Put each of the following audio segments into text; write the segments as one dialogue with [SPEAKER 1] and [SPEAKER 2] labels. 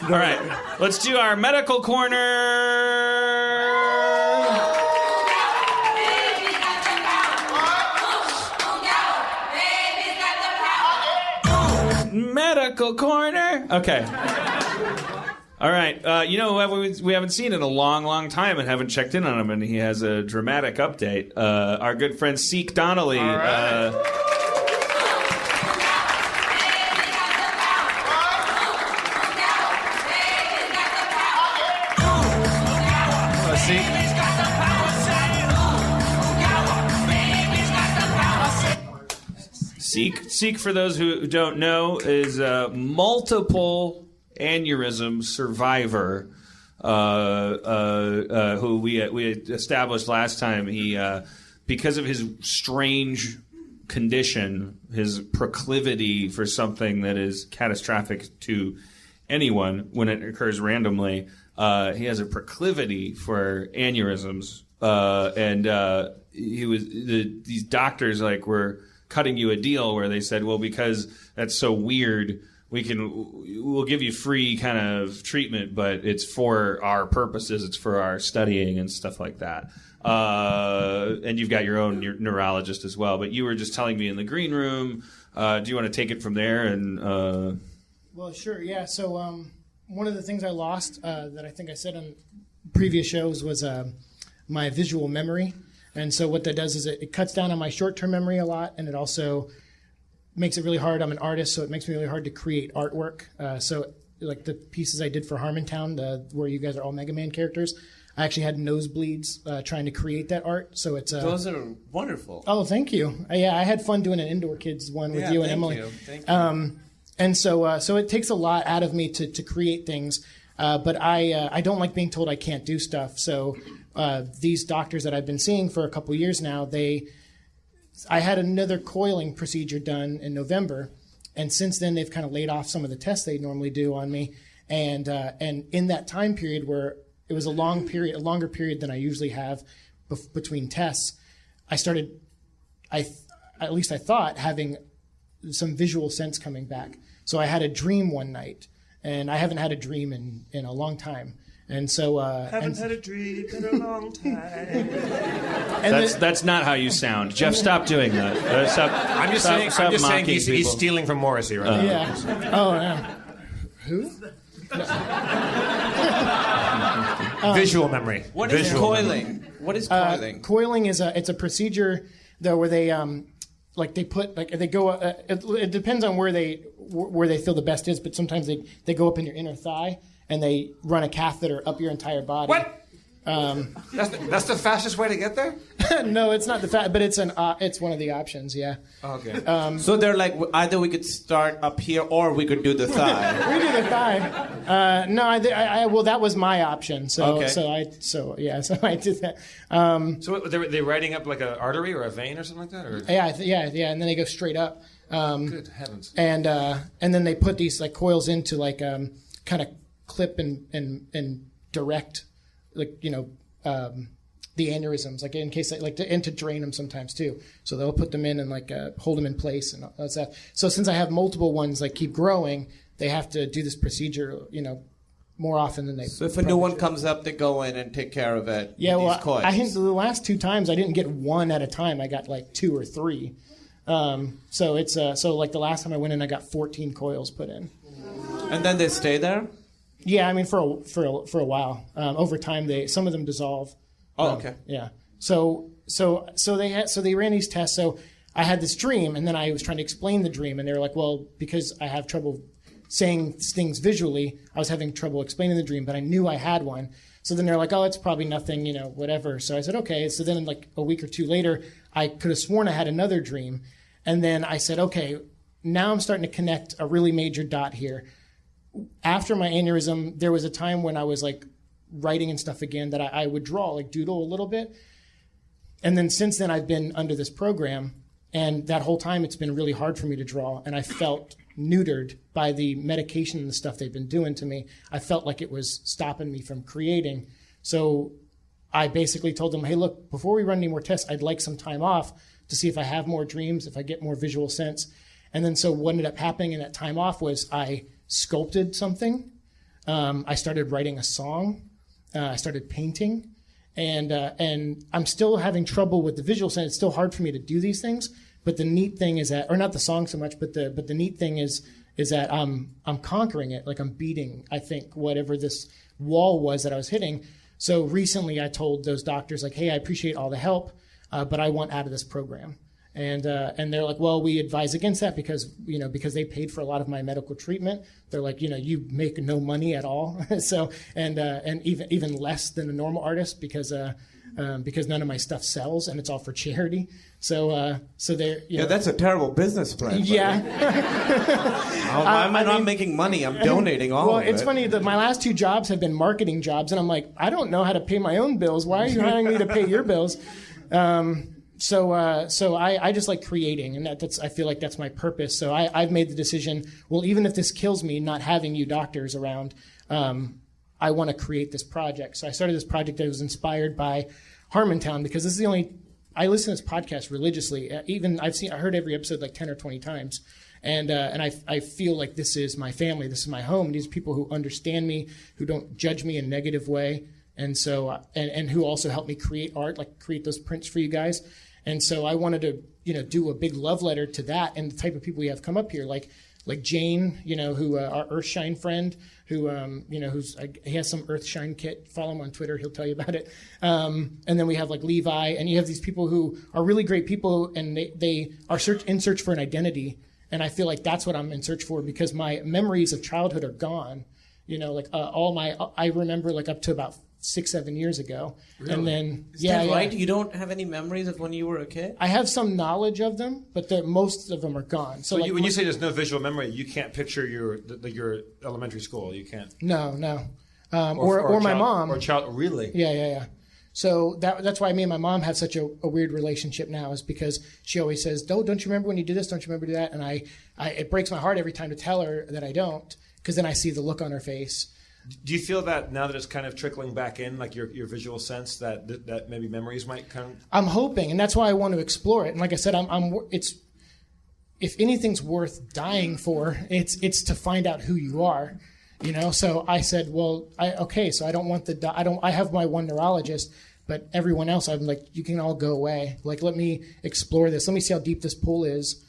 [SPEAKER 1] All right, let's do our medical corner. Medical corner. Okay. All right. You know, we haven't seen in a long, long time and haven't checked in on him, and he has a dramatic update. Our good friend Siike Donnelly.
[SPEAKER 2] All right.
[SPEAKER 1] Siike, for those who don't know, is a multiple aneurysm survivor who we established last time. He, because of his strange condition, his proclivity for something that is catastrophic to anyone when it occurs randomly, he has a proclivity for aneurysms, and these doctors were cutting you a deal where they said, well, because that's so weird, we'll give you free kind of treatment, but it's for our purposes, it's for our studying and stuff like that. And you've got your own neurologist as well. But you were just telling me in the green room. Do you want to take it from there? And
[SPEAKER 3] Well, sure, yeah. So one of the things I lost that I think I said on previous shows was my visual memory. And so what that does is it cuts down on my short-term memory a lot, and it also makes it really hard. I'm an artist, so it makes me really hard to create artwork. So like the pieces I did for Harmontown, where you guys are all Mega Man characters, I actually had nosebleeds trying to create that art. So it's
[SPEAKER 2] those are wonderful.
[SPEAKER 3] Oh, thank you. Yeah, I had fun doing an Indoor Kids one with you and Emily.
[SPEAKER 2] Thank you.
[SPEAKER 3] And so it takes a lot out of me to create things. But I don't like being told I can't do stuff. So these doctors that I've been seeing for a couple years now, I had another coiling procedure done in November, and since then they've kind of laid off some of the tests they normally do on me. And in that time period where it was a longer period than I usually have between tests, I started, at least I thought, having some visual sense coming back. So I had a dream one night. And I haven't had a dream in a long time, and so
[SPEAKER 2] haven't had a dream in a long time.
[SPEAKER 1] That's not how you sound, Jeff. Stop doing that.
[SPEAKER 2] I'm just saying he's stealing from Morrissey right now.
[SPEAKER 3] Yeah. Oh, yeah. Who?
[SPEAKER 2] Visual memory.
[SPEAKER 4] What is coiling? What is coiling?
[SPEAKER 3] Coiling is it's a procedure though where they they go. It depends on where they feel the best is, but sometimes they go up in your inner thigh and they run a catheter up your entire body.
[SPEAKER 2] What? That's the fastest way to get there?
[SPEAKER 3] No, it's not but it's one of the options. Yeah.
[SPEAKER 2] Okay.
[SPEAKER 4] So they're like, either we could start up here or we could do the thigh.
[SPEAKER 3] We do the thigh. No, well, that was my option. So I did that.
[SPEAKER 2] So they're writing up like an artery or a vein or something like that? Or?
[SPEAKER 3] Yeah, and then they go straight up.
[SPEAKER 2] Good heavens.
[SPEAKER 3] And then they put these like coils into kind of clip and direct, the aneurysms, like in case and to drain them sometimes too. So they'll put them in and hold them in place and all that stuff. So since I have multiple ones keep growing, they have to do this procedure, more often than they.
[SPEAKER 4] So if a new one comes up, they go in and take care of it.
[SPEAKER 3] Yeah,
[SPEAKER 4] with these coils.
[SPEAKER 3] I think the last two times I didn't get one at a time. I got two or three. So it's the last time I went in, I got 14 coils put in.
[SPEAKER 4] And then they stay there?
[SPEAKER 3] Yeah, I mean for a while. Over time, some of them dissolve.
[SPEAKER 4] Oh, okay.
[SPEAKER 3] Yeah. So they ran these tests. So I had this dream, and then I was trying to explain the dream, and they were like, well, because I have trouble saying things visually, I was having trouble explaining the dream, but I knew I had one. So then they're like, oh, it's probably nothing, whatever. So I said, okay. So then a week or two later, I could have sworn I had another dream. And then I said, okay, now I'm starting to connect a really major dot here. After my aneurysm, there was a time when I was writing and stuff again that I would draw, doodle a little bit. And then since then, I've been under this program. And that whole time, it's been really hard for me to draw. And I felt neutered by the medication and the stuff they've been doing to me. I felt like it was stopping me from creating. So I basically told them, hey, look, before we run any more tests, I'd like some time off to see if I have more dreams, if I get more visual sense. And then so what ended up happening in that time off was I sculpted something I started writing a song. I started painting, and I'm still having trouble with the visual sense. It's still hard for me to do these things. But the neat thing is that, or not the song so much, but the neat thing is that I'm conquering it. Like I'm beating, I think, whatever this wall was that I was hitting. So recently I told those doctors, like, hey, I appreciate all the help, but I want out of this program. And they're like, well, we advise against that because they paid for a lot of my medical treatment. They're like, you make no money at all. So, and even less than a normal artist because none of my stuff sells and it's all for charity. So they're,
[SPEAKER 4] that's a terrible business plan.
[SPEAKER 3] Yeah.
[SPEAKER 4] Why am I not making money? I'm donating all of it.
[SPEAKER 3] Well, it's funny that my last 2 jobs have been marketing jobs, and I'm like, I don't know how to pay my own bills. Why are you hiring me to pay your bills? So I just like creating, and I feel like that's my purpose. So I've made the decision, well, even if this kills me, not having you doctors around, I want to create this project. So I started this project that was inspired by Harmontown, because this is the only, I listen to this podcast religiously. I heard every episode like 10 or 20 times. And I feel like this is my family, this is my home. These are people who understand me, who don't judge me in a negative way. And so, and who also helped me create art, like create those prints for you guys. And so I wanted to, do a big love letter to that and the type of people we have come up here, like Jane, who our Earthshine friend, who he has some Earthshine kit. Follow him on Twitter; he'll tell you about it. And then we have like Levi, and you have these people who are really great people, and they are in search for an identity. And I feel like that's what I'm in search for, because my memories of childhood are gone. I remember like up to about 6-7 years ago.
[SPEAKER 4] Really?
[SPEAKER 3] And then
[SPEAKER 4] Is that right? You don't have any memories of when you were a kid?
[SPEAKER 3] I have some knowledge of them, but most of them are gone.
[SPEAKER 2] So when you say there's no visual memory, you can't picture your elementary school. You can't.
[SPEAKER 3] No. Or my mom.
[SPEAKER 2] Or child. Really?
[SPEAKER 3] Yeah. So that's why me and my mom have such a weird relationship now, is because she always says, don't you remember when you did this? Don't you remember that? And it breaks my heart every time to tell her that I don't, because then I see the look on her face.
[SPEAKER 2] Do you feel that now that it's kind of trickling back in, like your visual sense, that maybe memories might come?
[SPEAKER 3] I'm hoping, and that's why I want to explore it. And like I said, it's if anything's worth dying for, it's to find out who you are, So I said, well, so I don't want I have my one neurologist, but everyone else, I'm like, you can all go away. Like, let me explore this. Let me see how deep this pool is.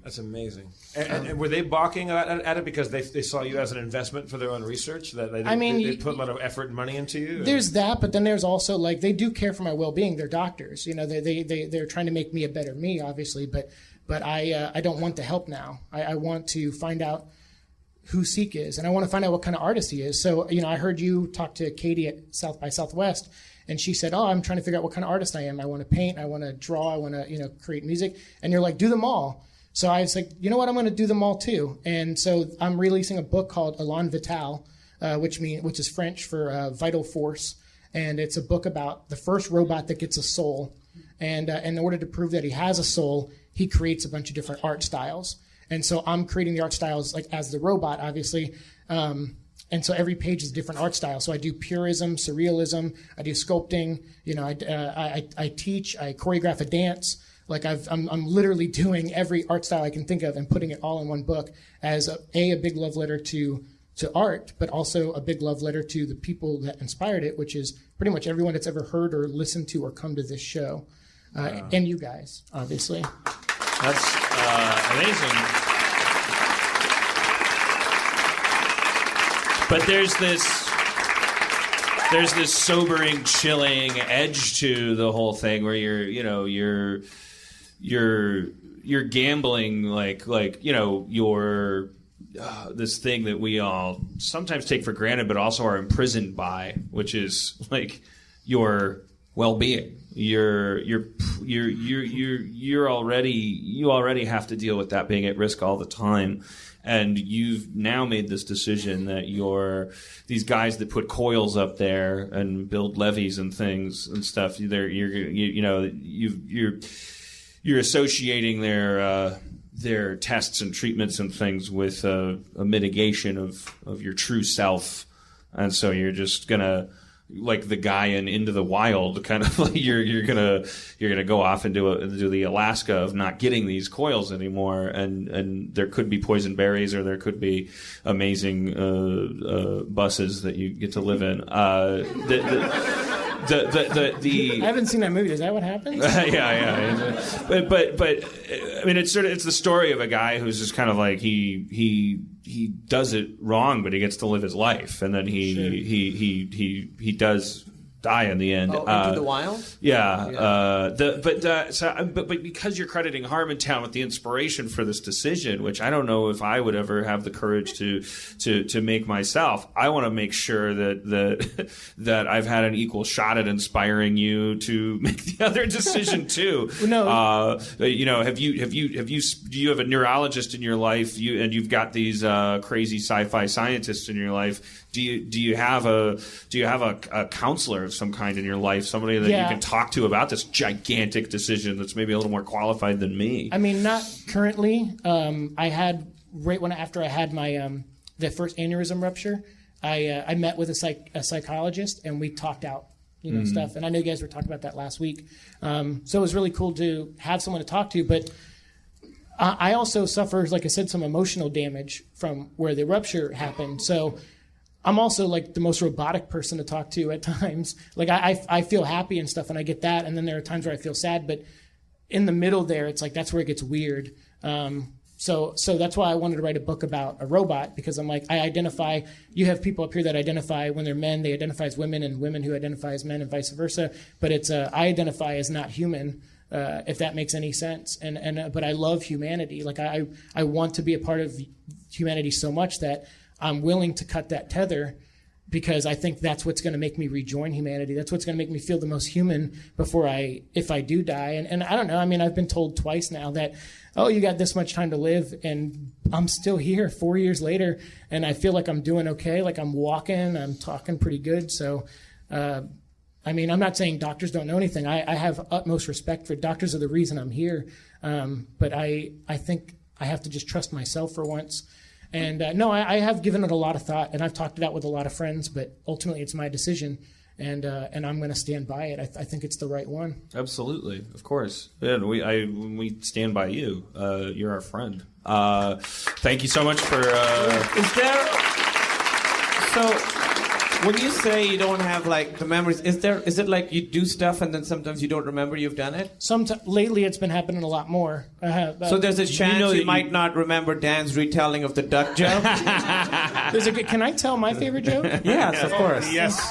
[SPEAKER 2] That's amazing. And were they balking at it because they saw you as an investment for their own research? That they put a lot of effort and money into you?
[SPEAKER 3] There's that, but then there's also, like, they do care for my well-being. They're doctors. They're trying to make me a better me, obviously, but I don't want the help now. I want to find out who Siike is, and I want to find out what kind of artist he is. So, I heard you talk to Katie at South by Southwest, and she said, I'm trying to figure out what kind of artist I am. I want to paint, I want to draw, I want to, create music. And you're like, do them all. So I was like, you know what, I'm going to do them all too. And so I'm releasing a book called Elan Vital, which is French for vital force. And it's a book about the first robot that gets a soul. And in order to prove that he has a soul, he creates a bunch of different art styles. And so I'm creating the art styles like as the robot, obviously. And so every page is a different art style. So I do purism, surrealism, I do sculpting. I teach, I choreograph a dance. Like I'm literally doing every art style I can think of and putting it all in one book as a big love letter to art, but also a big love letter to the people that inspired it, which is pretty much everyone that's ever heard or listened to or come to this show, and you guys, obviously.
[SPEAKER 1] That's amazing. But there's this sobering, chilling edge to the whole thing where you're gambling like you're this thing that we all sometimes take for granted, but also are imprisoned by, which is like your well-being. You already have to deal with that being at risk all the time. And you've now made this decision that these guys that put coils up there and build levees and things and stuff. You're associating their tests and treatments and things with a mitigation of your true self, and so you're just gonna like the guy in Into the Wild, kind of like you're gonna go off and do the Alaska of not getting these coils anymore, and there could be poison berries, or there could be amazing buses that you get to live in.
[SPEAKER 3] I haven't seen that movie. Is that what happens?
[SPEAKER 1] Yeah. But I mean, it's the story of a guy who's just kind of like he does it wrong, but he gets to live his life, and then he does die in the end.
[SPEAKER 5] Into the Wild?
[SPEAKER 1] Yeah. But because you're crediting Harmontown with the inspiration for this decision, which I don't know if I would ever have the courage to make myself, I want to make sure that I've had an equal shot at inspiring you to make the other decision too.
[SPEAKER 3] No.
[SPEAKER 1] Do you have a neurologist in your life, and you've got these crazy sci-fi scientists in your life? Do you have a counselor of some kind in your life, somebody that you can talk to about this gigantic decision that's maybe a little more qualified than me?
[SPEAKER 3] I mean, not currently. I had after I had my the first aneurysm rupture, I met with a psychologist, and we talked out stuff. And I know you guys were talking about that last week, so it was really cool to have someone to talk to. But I also suffer, like I said, some emotional damage from where the rupture happened. So I'm also like the most robotic person to talk to at times. Like I feel happy and stuff, and I get that, and then there are times where I feel sad. But in the middle there, it's like that's where it gets weird. So that's why I wanted to write a book about a robot, because I'm like, I identify. You have people up here that identify when they're men, they identify as women, and women who identify as men, and vice versa. But it's I identify as not human. If that makes any sense, but I love humanity. Like I want to be a part of humanity so much that I'm willing to cut that tether, because I think that's what's going to make me rejoin humanity. That's what's going to make me feel the most human if I do die. And I don't know. I mean, I've been told twice now that, oh, you got this much time to live, and I'm still here 4 years later, and I feel like I'm doing okay. Like I'm walking, I'm talking pretty good. So, I mean, I'm not saying doctors don't know anything. I have utmost respect for doctors. Are the reason I'm here. But I think I have to just trust myself for once. And no, I have given it a lot of thought, and I've talked it out with a lot of friends, but ultimately it's my decision, and I'm going to stand by it. I think it's the right one.
[SPEAKER 1] Absolutely, of course. And we stand by you. You're our friend. Thank you so much for...
[SPEAKER 4] When you say you don't have like the memories, is it like you do stuff and then sometimes you don't remember you've done it?
[SPEAKER 3] Lately, it's been happening a lot more.
[SPEAKER 4] So there's a chance you might not remember Dan's retelling of the duck joke.
[SPEAKER 3] Can I tell my favorite joke?
[SPEAKER 4] Yes, of course.
[SPEAKER 2] Yes.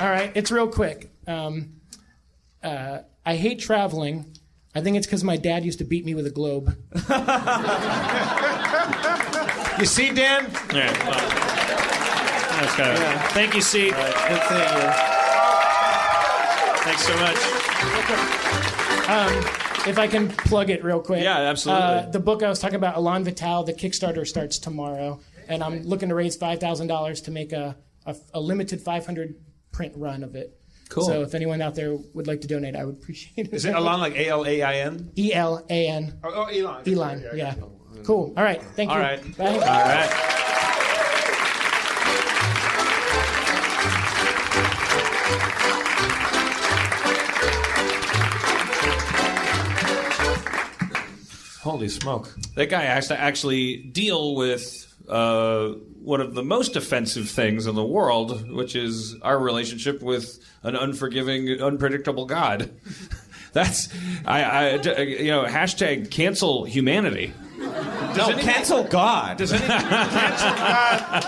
[SPEAKER 3] All right, it's real quick. I hate traveling. I think it's because my dad used to beat me with a globe.
[SPEAKER 2] You see, Dan?
[SPEAKER 1] Yeah. That's kind of, Thank you, Siike.
[SPEAKER 4] Good seeing you.
[SPEAKER 1] Thanks so much.
[SPEAKER 3] If I can plug it real quick.
[SPEAKER 1] Yeah, absolutely.
[SPEAKER 3] The book I was talking about, Elan Vital, the Kickstarter starts tomorrow, and I'm looking to raise $5,000 to make a limited 500 print run of it.
[SPEAKER 1] Cool.
[SPEAKER 3] So if anyone out there would like to donate, I would appreciate it.
[SPEAKER 2] Is it Elan like A-L-A-I-N?
[SPEAKER 3] E-L-A-N.
[SPEAKER 2] Oh, Elon.
[SPEAKER 3] Elon, yeah. Cool. All right. Thank you.
[SPEAKER 2] All right.
[SPEAKER 3] Bye.
[SPEAKER 1] All right.
[SPEAKER 2] Holy smoke.
[SPEAKER 1] That guy has to actually deal with one of the most offensive things in the world, which is our relationship with an unforgiving, unpredictable God. That's, hashtag cancel humanity.
[SPEAKER 4] Cancel God.
[SPEAKER 2] Does anyone cancel God?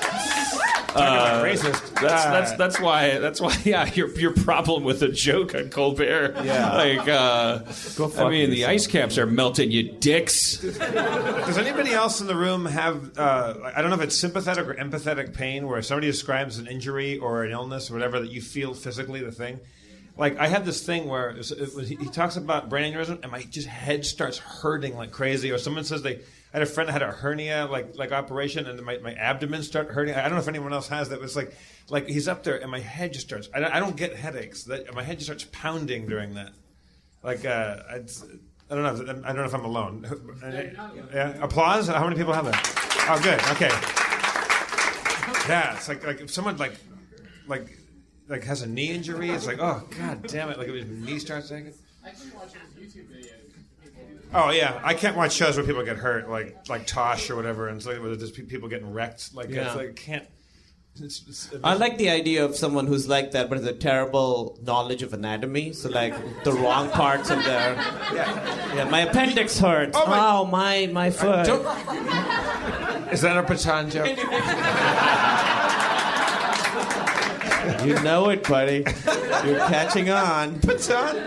[SPEAKER 2] Racist.
[SPEAKER 1] That's why. Yeah, your problem with a joke on Colbert.
[SPEAKER 2] Yeah.
[SPEAKER 1] The ice caps are melting, you dicks.
[SPEAKER 2] Does anybody else in the room have? I don't know if it's sympathetic or empathetic pain, where somebody describes an injury or an illness or whatever that you feel physically the thing. Like I had this thing where he talks about brain aneurysm, and my head starts hurting like crazy. Or someone says I had a friend that had a hernia like operation, and my abdomen started hurting. I don't know if anyone else has that. But it's like he's up there, and my head just starts. I don't get headaches. My head just starts pounding during that. Like I don't know. I don't know if I'm alone. Yeah. Applause. How many people have that? Oh, good. Okay. Yeah. It's like if someone like like has a knee injury. It's like, oh god damn it! Like if his knee starts aching. Oh yeah, I can't watch shows where people get hurt, like Tosh or whatever, and it's like where there's just people getting wrecked. Like
[SPEAKER 4] Yeah.
[SPEAKER 2] it's like can't. It's
[SPEAKER 4] I like the idea of someone who's like that, but has a terrible knowledge of anatomy. So like the wrong parts of their. Yeah, my appendix hurts.
[SPEAKER 2] Oh,
[SPEAKER 4] my foot.
[SPEAKER 2] Is that a Patan joke?
[SPEAKER 4] You know it, buddy. You're catching on.
[SPEAKER 2] Patan.